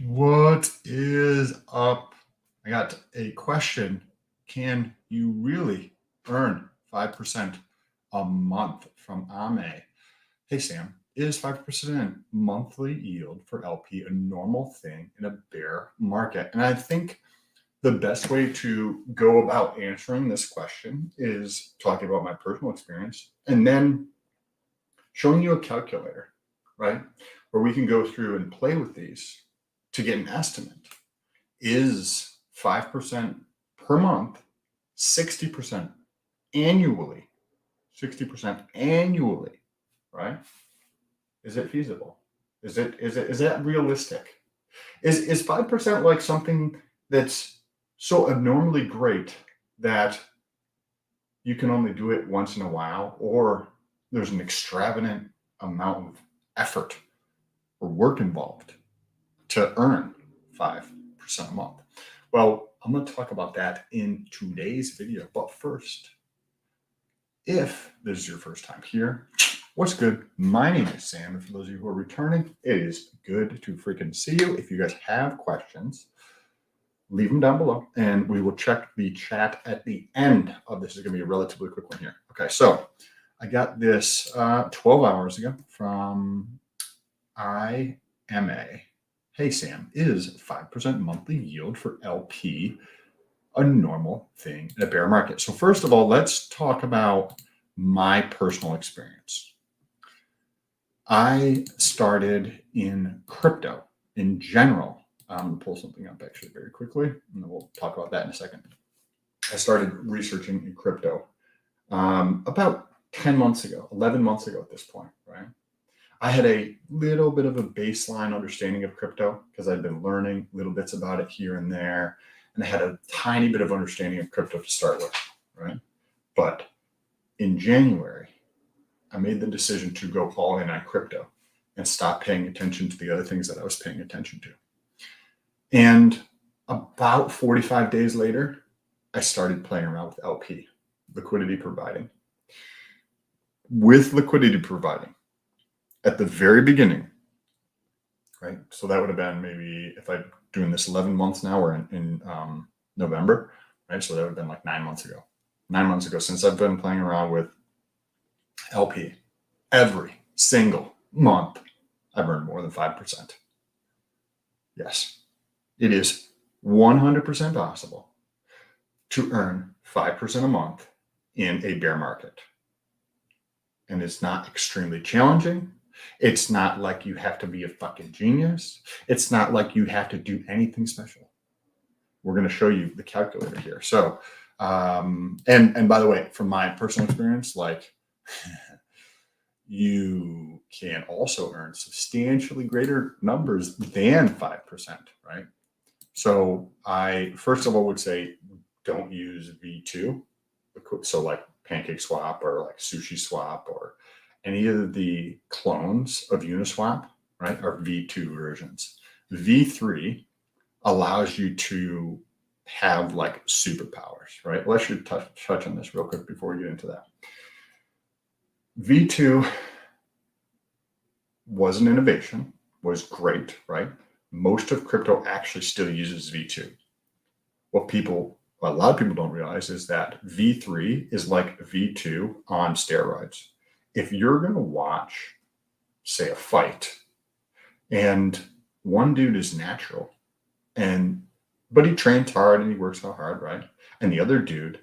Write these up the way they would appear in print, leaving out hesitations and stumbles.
What is up? I got a question. Can you really earn 5% a month from AME? Hey, Sam, is 5% monthly yield for LP a normal thing in a bear market? And I think the best way to go about answering this question is talking about my personal experience and then showing you a calculator, right? Where we can go through and play with these to get an estimate. Is 5% per month, 60% annually, 60% annually, right? Is it feasible? Is that realistic? Is 5% like something that's so abnormally great that you can only do it once in a while, or there's an extravagant amount of effort or work involved to earn 5% a month? Well, I'm going to talk about that in today's video. But first, if this is your first time here, what's good? My name is Sam, and for those of you who are returning, it is good to freaking see you. If you guys have questions, leave them down below, and we will check the chat at the end of this. Is going to be a relatively quick one here. Okay, so I got this 12 hours ago from IMA. Hey, Sam, is 5% monthly yield for LP a normal thing in a bear market? So first of all, let's talk about my personal experience. I started in crypto in general. I'm going to pull something up actually very quickly, and then we'll talk about that in a second. I started researching in crypto about 10 months ago, 11 months ago at this point, right? I had a little bit of a baseline understanding of crypto because I'd been learning little bits about it here and there. And I had a tiny bit of understanding of crypto to start with, right? But in January, I made the decision to go all in on crypto and stop paying attention to the other things that I was paying attention to. And about 45 days later, I started playing around with LP, liquidity providing. With liquidity providing, at the very beginning, right? So that would have been maybe, if I'm doing this 11 months now, we're in November, right? So that would have been like 9 months ago. 9 months ago, since I've been playing around with LP, every single month, I've earned more than 5%. Yes, it is 100% possible to earn 5% a month in a bear market. And it's not extremely challenging. It's not like you have to be a fucking genius. It's not like you have to do anything special. We're going to show you the calculator here. So, and by the way, from my personal experience, like you can also earn substantially greater numbers than 5%, right? So I, first of all, would say don't use V2. So like Pancake Swap or like Sushi Swap or any of the clones of Uniswap, right, are V2 versions. V3 allows you to have like superpowers, right? Let's just touch on this real quick before we get into that. V2 was an innovation, was great, right? Most of crypto actually still uses V2. What a lot of people don't realize is that V3 is like V2 on steroids. If you're going to watch, say, a fight, and one dude is natural, but he trains hard and he works out hard, right? And the other dude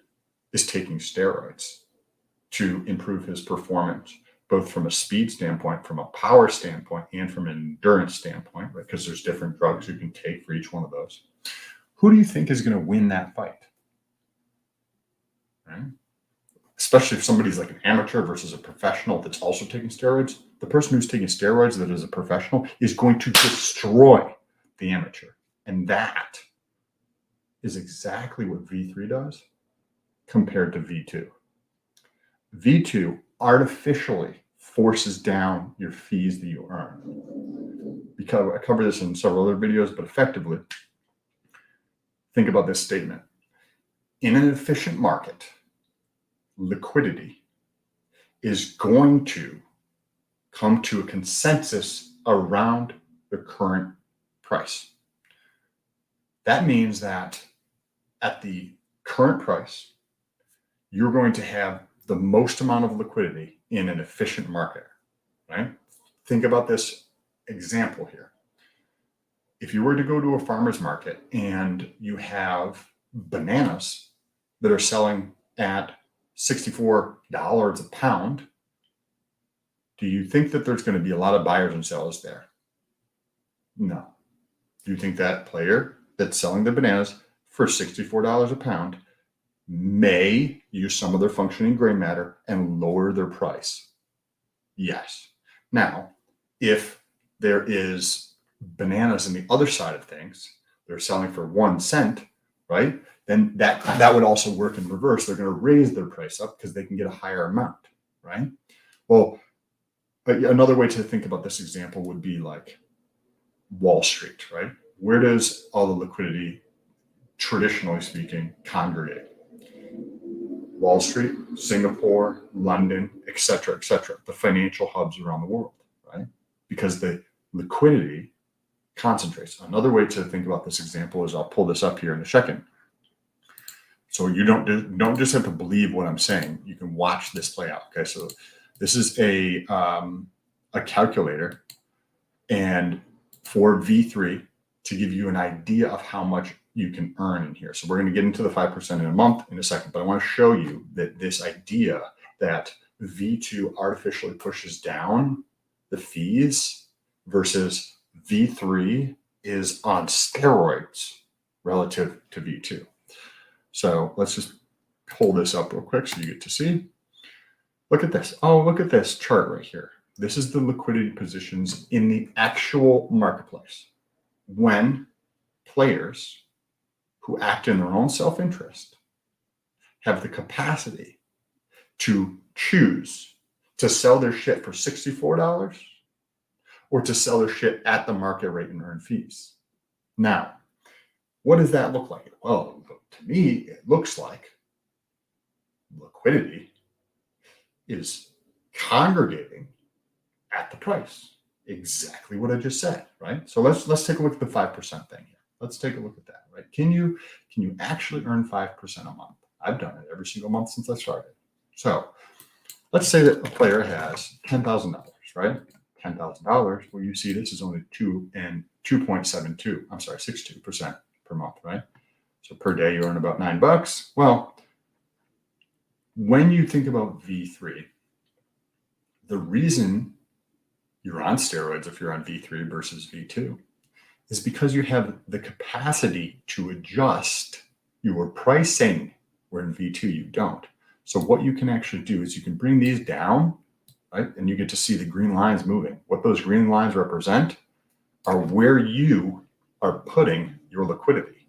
is taking steroids to improve his performance, both from a speed standpoint, from a power standpoint, and from an endurance standpoint, right? Because there's different drugs you can take for each one of those. Who do you think is going to win that fight? Right? Especially if somebody's like an amateur versus a professional that's also taking steroids. The person who's taking steroids that is a professional is going to destroy the amateur. And that is exactly what V3 does compared to V2. V2 artificially forces down your fees that you earn. Because I cover this in several other videos, but effectively, think about this statement. In an efficient market, liquidity is going to come to a consensus around the current price. That means that at the current price, you're going to have the most amount of liquidity in an efficient market, right? Think about this example here. If you were to go to a farmer's market and you have bananas that are selling at $64 a pound, do you think that there's going to be a lot of buyers and sellers there? No. Do you think that player that's selling the bananas for $64 a pound may use some of their functioning gray matter and lower their price? Yes. Now, if there is bananas on the other side of things, they're selling for 1 cent, right? Then that would also work in reverse. They're going to raise their price up because they can get a higher amount, right? Well, another way to think about this example would be like Wall Street, right? Where does all the liquidity, traditionally speaking, congregate? Wall Street, Singapore, London, et cetera, the financial hubs around the world, right? Because the liquidity concentrates. Another way to think about this example is, I'll pull this up here in a second. So you don't just have to believe what I'm saying. You can watch this play out. Okay, so this is a calculator, and for V3 to give you an idea of how much you can earn in here. So we're going to get into the 5% in a month in a second, but I want to show you that this idea that V2 artificially pushes down the fees versus V3 is on steroids relative to V2. So let's just pull this up real quick so you get to see. Look at this. Oh, look at this chart right here. This is the liquidity positions in the actual marketplace when players who act in their own self-interest have the capacity to choose to sell their shit for $64 or to sell their shit at the market rate and earn fees. Now, what does that look like? Well, to me, it looks like liquidity is congregating at the price. Exactly what I just said, right? So let's take a look at the 5% thing here. Let's take a look at that, right? Can you actually earn 5% a month? I've done it every single month since I started. So let's say that a player has $10,000, right? $10,000. Well, you see this is only 62% per month, right? So per day you earn about $9. Well, when you think about V3, the reason you're on steroids if you're on V3 versus V2 is because you have the capacity to adjust your pricing, where in V2 you don't. So what you can actually do is you can bring these down, right? And you get to see the green lines moving. What those green lines represent are where you are putting your liquidity.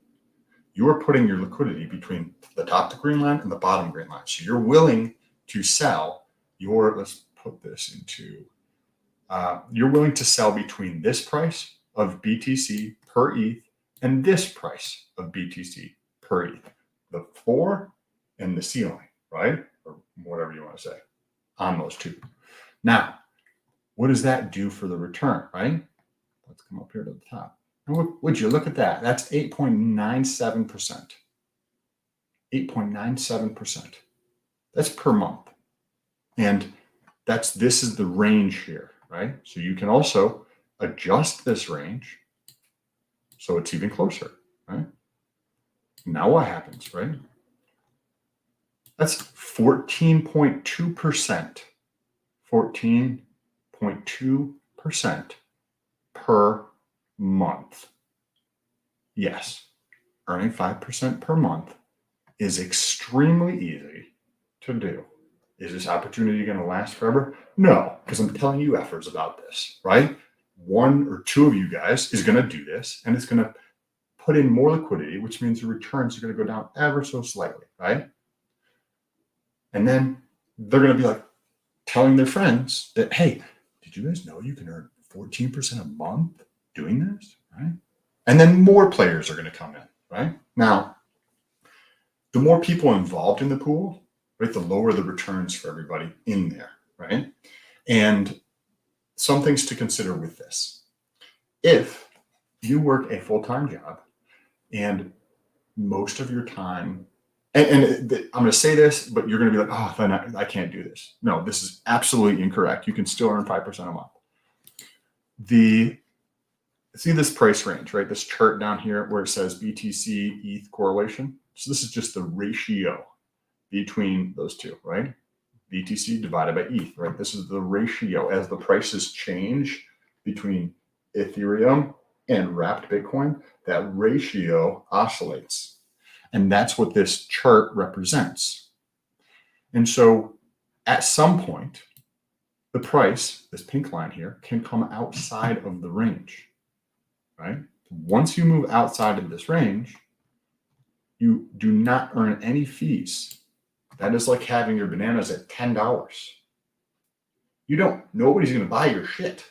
You are putting your liquidity between the top of the green line and the bottom green line. So you're willing to sell your, let's put this into, you're willing to sell between this price of BTC per ETH and this price of BTC per ETH, the floor and the ceiling, right? Or whatever you want to say on those two. Now, what does that do for the return, right? Let's come up here to the top. And would you look at that? That's 8.97%. 8.97%. That's per month. And this is the range here, right? So you can also adjust this range so it's even closer, right? Now what happens, right? That's 14.2%. 14.2% per month. Yes, earning 5% per month is extremely easy to do. Is this opportunity going to last forever? No, because I'm telling you efforts about this, right? One or two of you guys is going to do this, and it's going to put in more liquidity, which means the returns are going to go down ever so slightly, right? And then they're going to be like telling their friends that, hey, did you guys know you can earn 14% a month doing this, right? And then more players are going to come in, right? Now, the more people involved in the pool, right, the lower the returns for everybody in there, right? And some things to consider with this. If you work a full-time job And most of your time, and I'm going to say this, but you're going to be like, oh, then I can't do this. No, this is absolutely incorrect. You can still earn 5% a month. See this price range, right? This chart down here where it says BTC ETH correlation. So this is just the ratio between those two, right? BTC divided by ETH, right? This is the ratio as the prices change between Ethereum and wrapped Bitcoin. That ratio oscillates. And that's what this chart represents. And so at some point, the price, this pink line here, can come outside of the range, right? Once you move outside of this range, you do not earn any fees. That is like having your bananas at $10. Nobody's going to buy your shit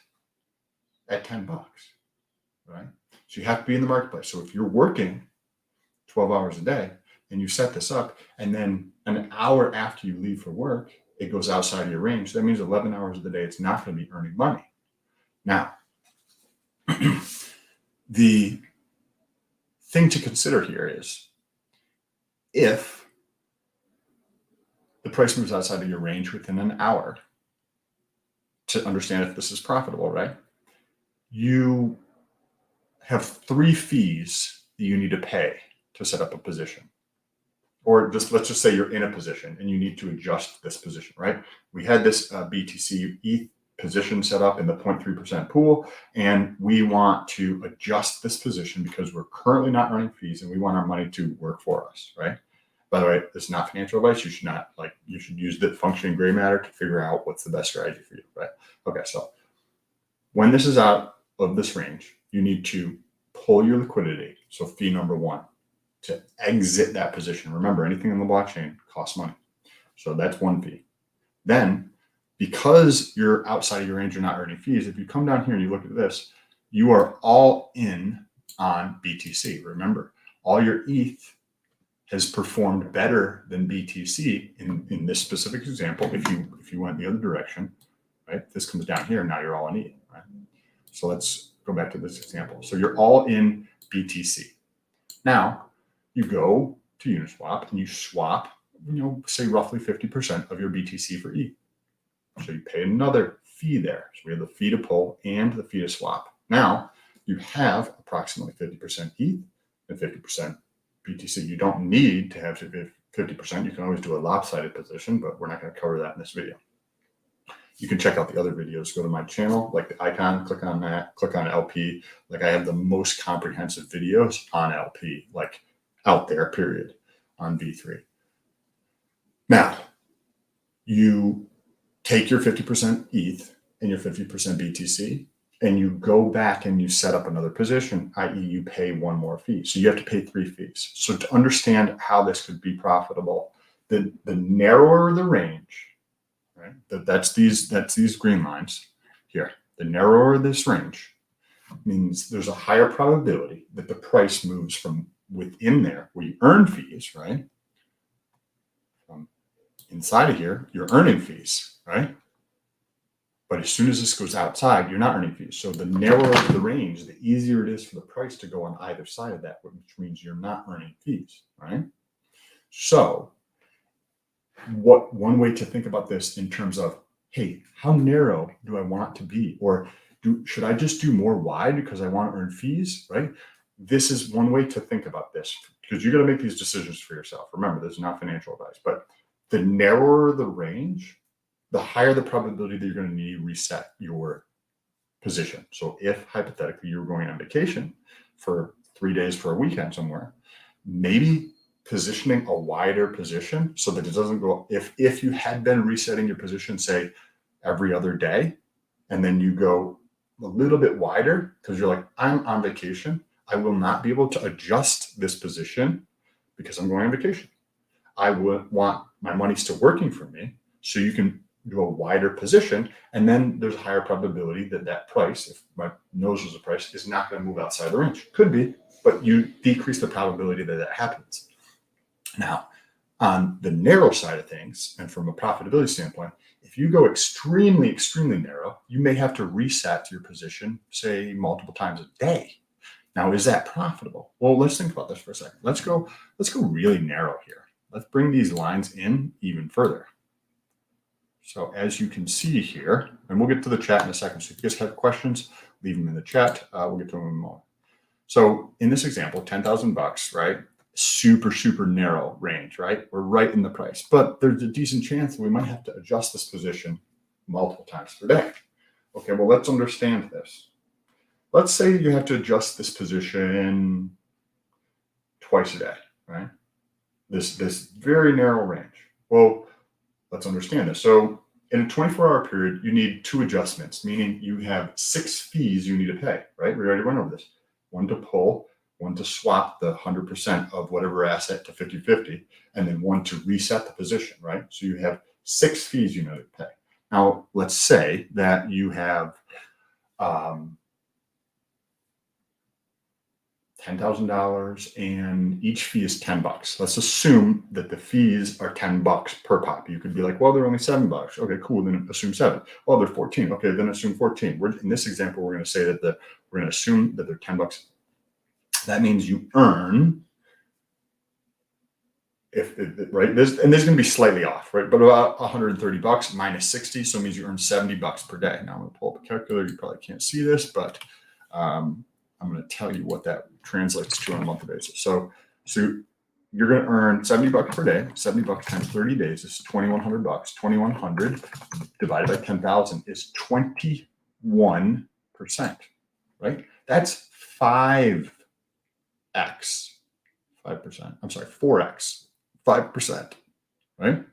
at $10, right? So you have to be in the marketplace. So if you're working 12 hours a day and you set this up, and then an hour after you leave for work, it goes outside of your range, that means 11 hours of the day it's not going to be earning money. Now, the thing to consider here is if the price moves outside of your range within an hour, to understand if this is profitable, right? You have 3 fees that you need to pay to set up a position. Or let's just say you're in a position and you need to adjust this position, right? We had this BTC ETH position set up in the 0.3% pool, and we want to adjust this position because we're currently not earning fees and we want our money to work for us, right? By the way, this is not financial advice. You should use the functioning gray matter to figure out what's the best strategy for you, right? Okay, so when this is out of this range, you need to pull your liquidity. So fee number 1, to exit that position. Remember, anything on the blockchain costs money. So that's 1 fee. Then, because you're outside of your range, you're not earning fees. If you come down here and you look at this, you are all in on BTC. Remember, all your ETH has performed better than BTC in this specific example. If you went the other direction, right? This comes down here, now you're all in ETH, right? So let's go back to this example. So you're all in BTC. Now, you go to Uniswap and you swap, say roughly 50% of your BTC for ETH. So you pay another fee there. So we have the fee to pull and the fee to swap. Now you have approximately 50% ETH and 50% BTC. You don't need to have 50%. You can always do a lopsided position, but we're not going to cover that in this video. You can check out the other videos. Go to my channel, like the icon, click on that, click on LP. Like I have the most comprehensive videos on LP, like out there, period, on V3. Now, you take your 50% ETH and your 50% BTC, and you go back and you set up another position, i.e. you pay 1 more fee. So you have to pay 3 fees. So to understand how this could be profitable, the narrower the range, right? That's these green lines here. The narrower this range means there's a higher probability that the price moves from within there where you earn fees, right? From inside of here, you're earning fees, right? But as soon as this goes outside, you're not earning fees. So the narrower the range, the easier it is for the price to go on either side of that, which means you're not earning fees, right? So one way to think about this in terms of, hey, how narrow do I want to be? Or should I just do more wide because I want to earn fees, right? This is one way to think about this, because you're going to make these decisions for yourself. Remember, this is not financial advice, but the narrower the range, the higher the probability that you're going to need to reset your position. So if hypothetically you were going on vacation for 3 days for a weekend somewhere, maybe positioning a wider position so that it doesn't go, if you had been resetting your position, say every other day, and then you go a little bit wider because you're like, I'm on vacation, I will not be able to adjust this position because I'm going on vacation. I would want my money still working for me, so you can do a wider position, and then there's a higher probability that that price, if my nose was a price, is not going to move outside the range. Could be, but you decrease the probability that that happens. Now, on the narrow side of things, and from a profitability standpoint, if you go extremely, extremely narrow, you may have to reset your position, say multiple times a day. Now, is that profitable? Well, let's think about this for a second. Let's go really narrow here. Let's bring these lines in even further. So as you can see here, and we'll get to the chat in a second. So if you guys have questions, leave them in the chat. We'll get to them in a moment. So in this example, 10,000 bucks, right? Super, super narrow range, right? We're right in the price, but there's a decent chance that we might have to adjust this position multiple times per day. Okay, well, let's understand this. Let's say you have to adjust this position twice a day, right? This very narrow range. Well, let's understand this. So in a 24-hour period, you need 2 adjustments, meaning you have 6 fees you need to pay, right? We already went over this. One to pull, one to swap the 100% of whatever asset to 50-50, and then one to reset the position, right? So you have 6 fees you know to pay. Now, let's say that you have $10,000 and each fee is 10 bucks. Let's assume that the fees are 10 bucks per pop. You could be like, well, they're only 7 bucks. Okay, cool. Then assume 7. Well, they're 14. Okay, then assume 14. In this example, we're going to say that we're going to assume that they're 10 bucks. That means you earn, right? There's going to be slightly off, right? But about 130 bucks minus 60, so it means you earn 70 bucks per day. Now I'm going to pull up a calculator. You probably can't see this, but I'm going to tell you what that translates to on a monthly basis. So you're going to earn 70 bucks per day. 70 bucks times 30 days is 2,100 bucks. 2,100 divided by 10,000 is 21%, right? That's 5x, 5%. I'm sorry, 4x, 5%, right?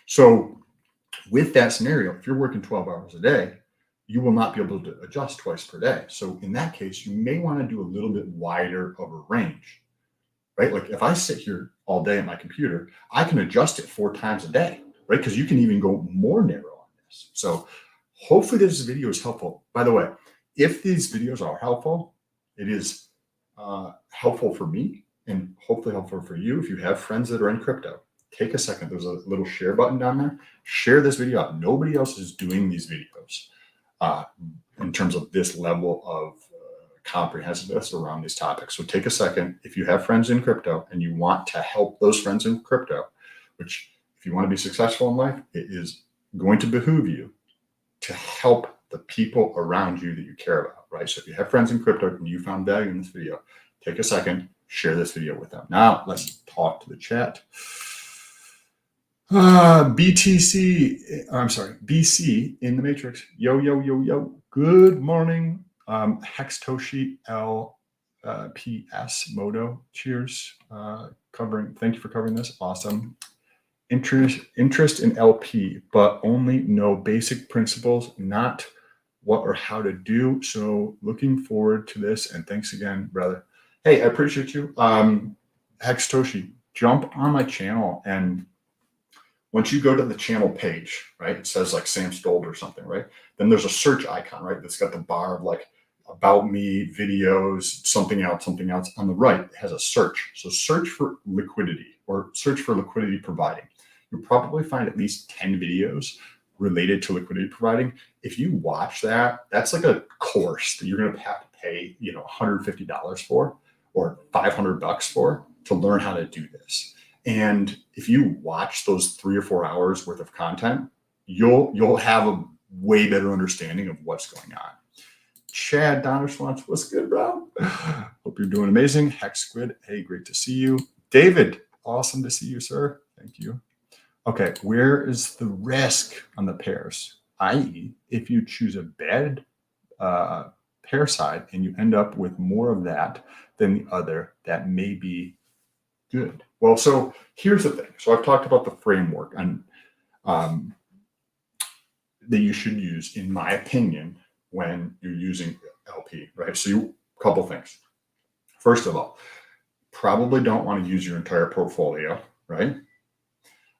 So with that scenario, if you're working 12 hours a day, you will not be able to adjust twice per day. So in that case, you may want to do a little bit wider of a range, right? Like if I sit here all day at my computer, I can adjust it 4 times a day, right? Because you can even go more narrow on this. So hopefully this video is helpful. By the way, if these videos are helpful, it is helpful for me and hopefully helpful for you. If you have friends that are in crypto, take a second. There's a little share button down there. Share this video out. Nobody else is doing these videos in terms of this level of comprehensiveness around these topics. So take a second. If you have friends in crypto and you want to help those friends in crypto, which if you want to be successful in life, it is going to behoove you to help the people around you that you care about, right? So if you have friends in crypto and you found value in this video, take a second, share this video with them. Now let's talk to the chat. BC in the Matrix. Yo. Good morning. Hextoshi LPS Moto. Cheers. Thank you for covering this. Awesome. Interest in LP, but only know basic principles, not what or how to do. So looking forward to this. And thanks again, brother. Hey, I appreciate you. Hextoshi, jump on my channel, and once you go to the channel page, right, it says like Sam Stold or something, right? Then there's a search icon, right? That's got the bar of like about me, videos, something else. On the right, it has a search. So search for liquidity or search for liquidity providing. You'll probably find at least 10 videos related to liquidity providing. If you watch that, that's like a course that you're going to have to pay, $150 for or 500 bucks for to learn how to do this. And if you watch those 3 or 4 hours worth of content, you'll have a way better understanding of what's going on. Chad Donnerswans, what's good, bro? Hope you're doing amazing. Hex Squid, hey, great to see you. David, awesome to see you, sir. Thank you. Okay, where is the risk on the pairs? I.e., if you choose a bad pair side and you end up with more of that than the other, that may be good. Well, so here's the thing. So I've talked about the framework and that you should use, in my opinion, when you're using LP, right? So a couple things. First of all, probably don't want to use your entire portfolio, right?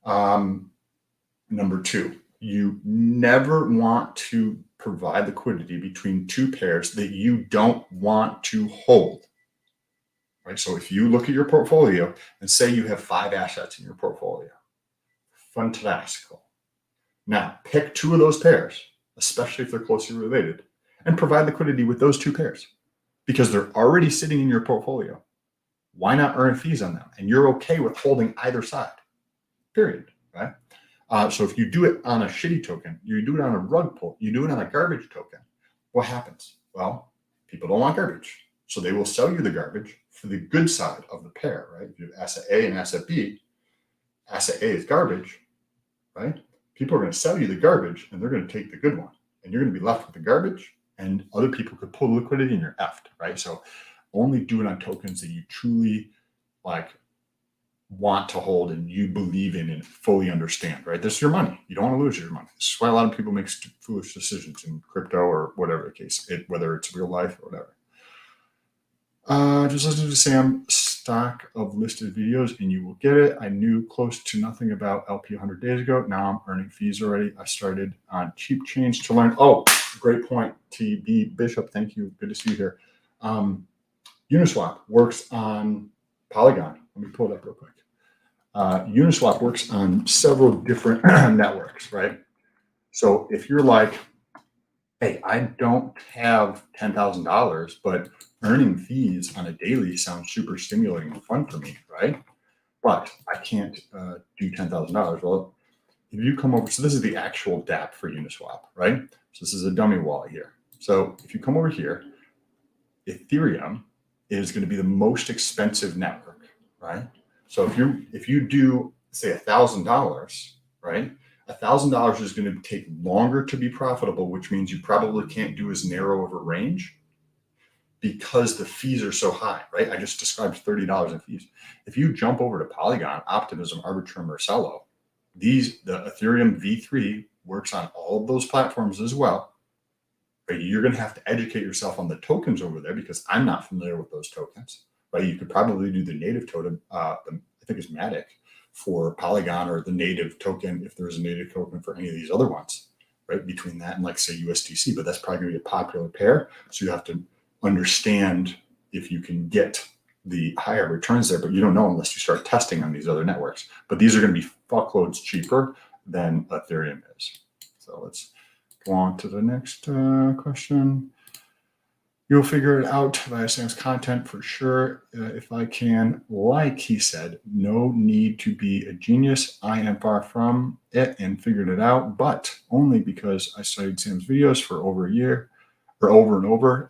Number 2, you never want to provide liquidity between 2 pairs that you don't want to hold. Right. So if you look at your portfolio and say you have 5 assets in your portfolio, fantastical. Now pick 2 of those pairs, especially if they're closely related, and provide liquidity with those 2 pairs. because they're already sitting in your portfolio. Why not earn fees on them? And you're okay with holding either side, period, right? So if you do it on a shitty token, you do it on a rug pull, you do it on a garbage token, what happens? Well, people don't want garbage. So they will sell you the garbage for the good side of the pair, right? If you have asset A and asset B, asset A is garbage, right? People are going to sell you the garbage and they're going to take the good one. And you're going to be left with the garbage, and other people could pull liquidity and you're effed, right? So only do it on tokens that you truly like want to hold and you believe in and fully understand, right? This is your money. You don't want to lose your money. This is why a lot of people make foolish decisions in crypto or whatever the case, whether it's real life or whatever. Just listen to Sam stock of listed videos and you will get it. I knew close to nothing about LP 100 days ago. Now I'm earning fees already. I started on cheap change to learn. Oh, great point. TB Bishop, thank you. Good to see you here. Uniswap works on Polygon. Let me pull it up real quick. Uniswap works on several different networks, right? So if you're like, hey, I don't have $10,000, but earning fees on a daily sounds super stimulating and fun for me, right? But I can't do $10,000. Well, if you come over, so this is the actual DApp for Uniswap, right? So this is a dummy wallet here. So if you come over here, Ethereum is going to be the most expensive network, right? So if you do say $1,000, right? $1,000 is going to take longer to be profitable, which means you probably can't do as narrow of a range because the fees are so high, right? I just described $30 in fees. If you jump over to Polygon, Optimism, Arbitrum, or Celo, the Ethereum V3 works on all of those platforms as well. But you're going to have to educate yourself on the tokens over there because I'm not familiar with those tokens. Right? You could probably do the native token, I think it's Matic for Polygon, or the native token if there's a native token for any of these other ones, right? Between that and like say USDC, but that's probably going to be a popular pair. So you have to understand if you can get the higher returns there, but you don't know unless you start testing on these other networks. But these are going to be fuckloads cheaper than Ethereum is. So let's go on to the next question. You'll figure it out via Sam's content for sure. If I can, like he said, no need to be a genius. I am far from it and figured it out, but only because I studied Sam's videos for over a year or over and over.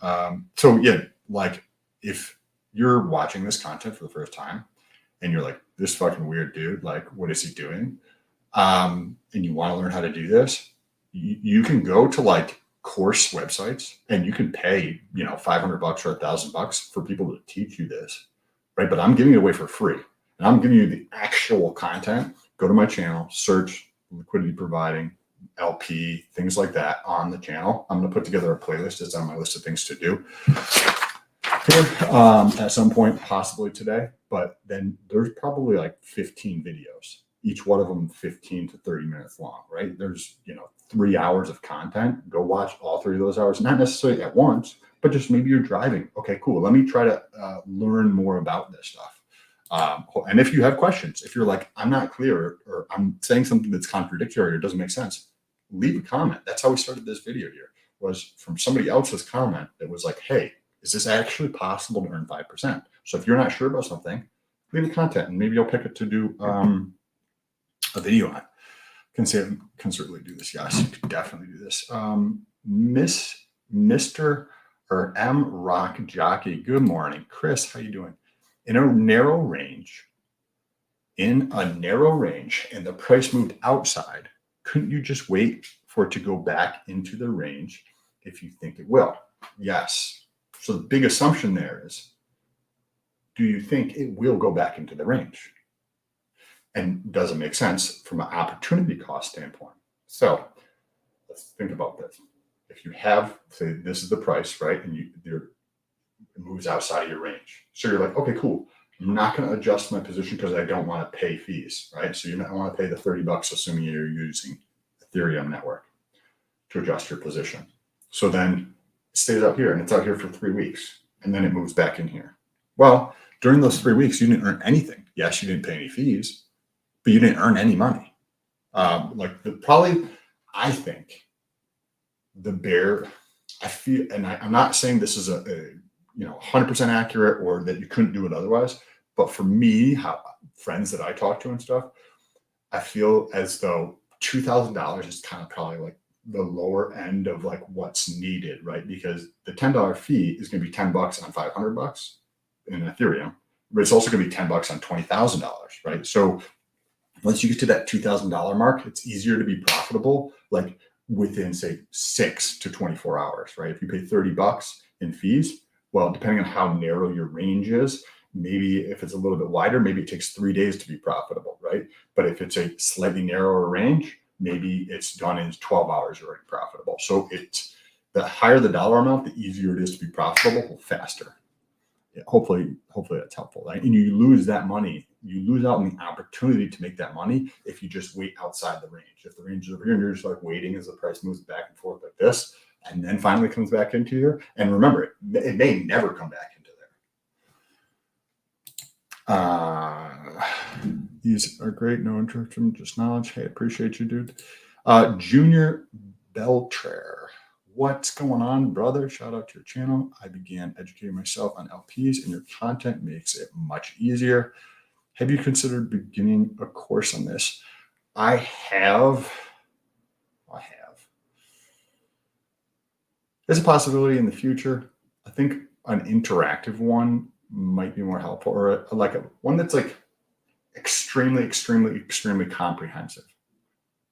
So yeah, like if you're watching this content for the first time and you're like, this fucking weird dude, like, what is he doing? And you want to learn how to do this, you can go to like course websites and you can pay, $500 or $1,000 for people to teach you this, right? But I'm giving it away for free and I'm giving you the actual content. Go to my channel, search liquidity providing, LP, things like that on the channel. I'm going to put together a playlist. It's on my list of things to do here at some point, possibly today, but then there's probably like 15 videos, each one of them 15 to 30 minutes long, right? There's, 3 hours of content. Go watch all 3 of those hours, not necessarily at once, but just maybe you're driving. Okay, cool. Let me try to learn more about this stuff. And if you have questions, if you're like, I'm not clear or I'm saying something that's contradictory or doesn't make sense, leave a comment. That's how we started this video here, was from somebody else's comment that was like, hey, is this actually possible to earn 5%? So if you're not sure about something, leave a comment and maybe I'll pick it to do a video on. Can certainly do this. Yes, you can definitely do this. Mr. or M Rock Jockey. Good morning, Chris. How you doing? In a narrow range, and the price moved outside, couldn't you just wait for it to go back into the range if you think it will? Yes. So the big assumption there is, do you think it will go back into the range? And does it make sense from an opportunity cost standpoint? So let's think about this. If you have, say, this is the price, right? And it moves outside of your range. So you're like, okay, cool. I'm not going to adjust my position because I don't want to pay fees, right? So you don't want to pay the $30, assuming you're using Ethereum network to adjust your position. So then it stays out here and it's out here for 3 weeks and then it moves back in here. Well, during those 3 weeks, you didn't earn anything. Yes, you didn't pay any fees, but you didn't earn any money. I think the bear, I feel, and I'm not saying this is a 100% accurate or that you couldn't do it otherwise. But for me, friends that I talk to and stuff, I feel as though $2,000 is kind of probably like the lower end of like what's needed, right? Because the $10 fee is going to be $10 on $500 in Ethereum, but it's also going to be $10 on $20,000, right? So once you get to that $2,000 mark, it's easier to be profitable, like within say 6 to 24 hours, right? If you pay $30 in fees, well, depending on how narrow your range is, maybe if it's a little bit wider, maybe it takes 3 days to be profitable, right? But if it's a slightly narrower range, maybe it's done in 12 hours already profitable. So it's the higher the dollar amount, the easier it is to be profitable faster. Yeah, hopefully that's helpful, right? And you lose that money. You lose out on the opportunity to make that money if you just wait outside the range. If the range is over here and you're just like waiting as the price moves back and forth like this, and then finally comes back into here. And remember, it may never come back into there. These are great. No interruption, just knowledge. Hey, appreciate you, dude. Junior Beltrer. What's going on, brother? Shout out to your channel. I began educating myself on LPs, and your content makes it much easier. Have you considered beginning a course on this? I have. There's a possibility in the future. I think an interactive one might be more helpful, or one that's like extremely comprehensive,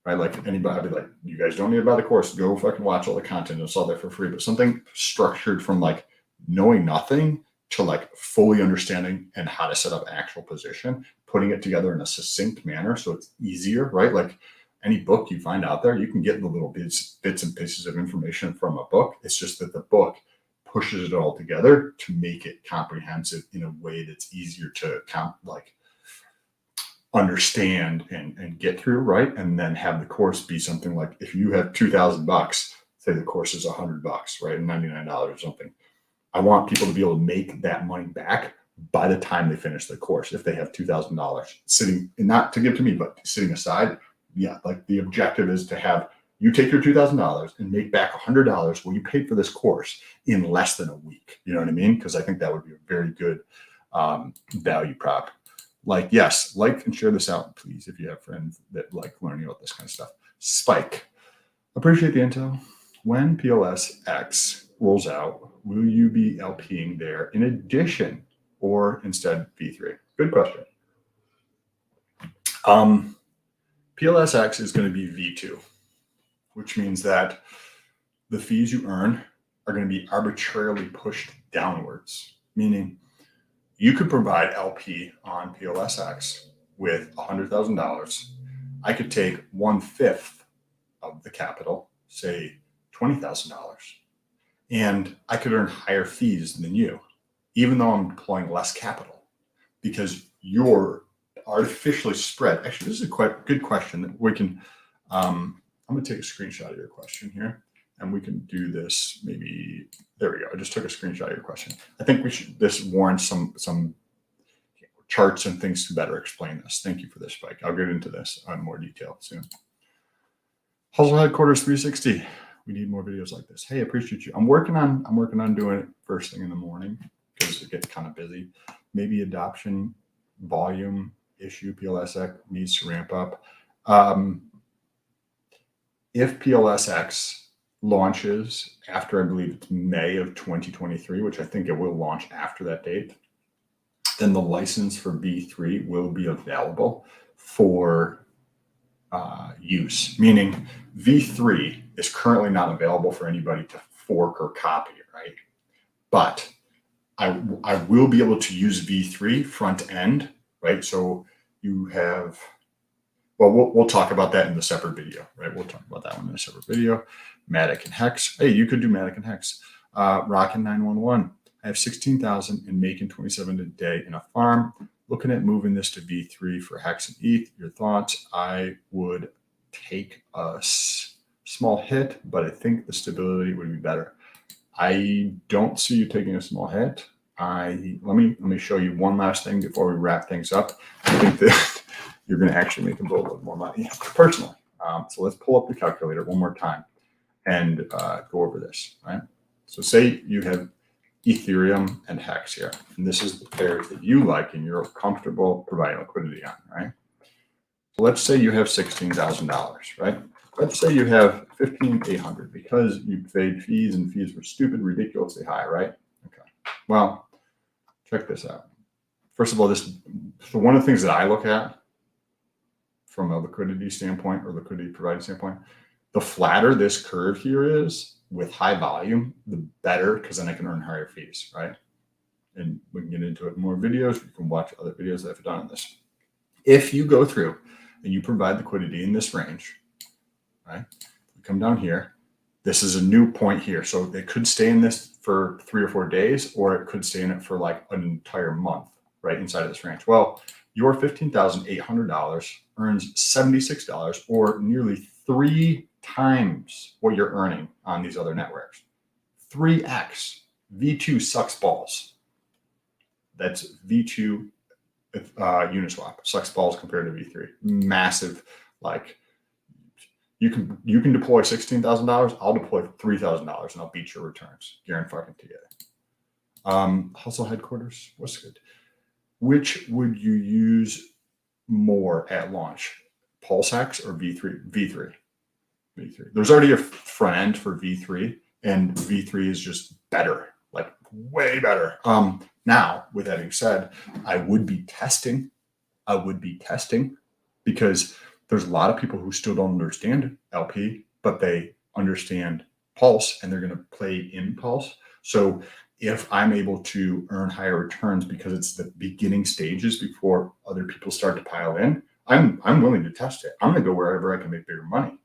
right? Like anybody, I'd be like, you guys don't need to buy the course. Go fucking watch all the content. It's all there for free. But something structured from like knowing nothing to like fully understanding and how to set up actual position, putting it together in a succinct manner so it's easier, right? Like any book you find out there, you can get the little bits and pieces of information from a book. It's just that the book pushes it all together to make it comprehensive in a way that's easier to understand and get through, right? And then have the course be something like, if you have $2,000, say the course is $100, right? $99 or something. I want people to be able to make that money back by the time they finish the course. If they have $2,000 sitting, and not to give to me, but sitting aside. Yeah, like the objective is to have you take your $2,000 and make back $100 what you paid for this course in less than a week. You know what I mean? Because I think that would be a very good value prop. Like, yes, like and share this out, please, if you have friends that like learning about this kind of stuff. Spike, appreciate the intel. When PLSX rolls out, will you be LPing there in addition or instead V3? Good question. PLSX is going to be V2, which means that the fees you earn are going to be arbitrarily pushed downwards, meaning you could provide LP on PLSX with $100,000. I could take 1/5 of the capital, say $20,000, and I could earn higher fees than you, even though I'm deploying less capital, because you're artificially spread. Actually, this is a quite good question that we can, I'm going to take a screenshot of your question here, and we can do this maybe, there we go. I just took a screenshot of your question. I think this warrants some charts and things to better explain this. Thank you for this, Spike. I'll get into this in more detail soon. Hustle Headquarters 360. We need more videos like this. Hey, appreciate you. I'm working on doing it first thing in the morning because it gets kind of busy. Maybe adoption volume issue, PLSX needs to ramp up. If PLSX launches after, I believe it's May of 2023, which I think it will launch after that date, then the license for V3 will be available for use, meaning V3 is currently not available for anybody to fork or copy, right? But I will be able to use V3 front end, right? So you have, well, we'll talk about that in the separate video, right? We'll talk about that one in a separate video. Matic and Hex. Hey, you could do Matic and Hex. Rockin' 911. I have 16,000 and making 27 a day in a farm. Looking at moving this to V3 for Hex and ETH. Your thoughts? I would take a small hit, but I think the stability would be better. I don't see you taking a small hit. Let me show you one last thing before we wrap things up. I think that you're going to actually make a little bit more money personally. So let's pull up the calculator one more time and go over this, right? So say you have Ethereum and Hex here. And this is the pairs that you like and you're comfortable providing liquidity on, right? So let's say you have $16,000, right? Let's say you have 15,800 because you paid fees and fees were stupid, ridiculously high, right? Okay. Well, check this out. First of all, so one of the things that I look at from a liquidity standpoint or liquidity providing standpoint, the flatter this curve here is with high volume, the better, because then I can earn higher fees, right? And we can get into it in more videos. You can watch other videos that I've done on this. If you go through and you provide liquidity in this range, right? You come down here. This is a new point here. So it could stay in this for 3 or 4 days, or it could stay in it for like an entire month, right? Inside of this range. Well, your $15,800 earns $76 or nearly 3 times what you're earning on these other networks. 3x. V2 sucks balls. That's V2 Uniswap sucks balls compared to V3. Massive. Like you can deploy $16,000. I'll deploy $3,000 and I'll beat your returns. Guaranteed to it. Hustle headquarters. What's good? Which would you use more at launch? PulseX or V3? V3. There's already a front end for V3, and V3 is just better, like way better. Now, with that being said, I would be testing because there's a lot of people who still don't understand LP, but they understand Pulse and they're going to play in Pulse. So if I'm able to earn higher returns because it's the beginning stages before other people start to pile in, I'm willing to test it. I'm going to go wherever I can make bigger money.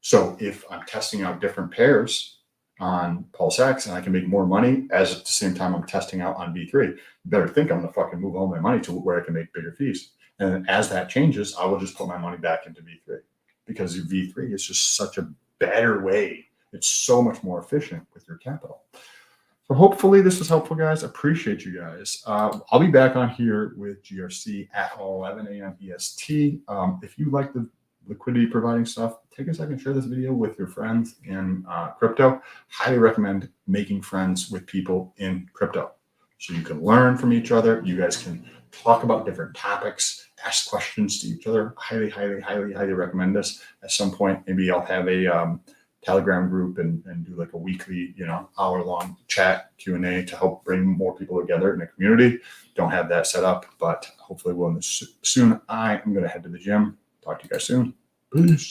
So if I'm testing out different pairs on PulseX and I can make more money as at the same time I'm testing out on V3, you better think I'm going to fucking move all my money to where I can make bigger fees. And as that changes, I will just put my money back into V3 because V3 is just such a better way. It's so much more efficient with your capital. So hopefully this was helpful, guys. Appreciate you guys. I'll be back on here with GRC at 11 a.m. EST. If you like the liquidity providing stuff, take a second, share this video with your friends in crypto. Highly recommend making friends with people in crypto so you can learn from each other. You guys can talk about different topics, ask questions to each other. Highly recommend this. At some point, maybe I'll have a Telegram group and do like a weekly, hour-long chat Q&A to help bring more people together in a community. Don't have that set up, but hopefully we'll soon. I am going to head to the gym. Talk to you guys soon. Peace.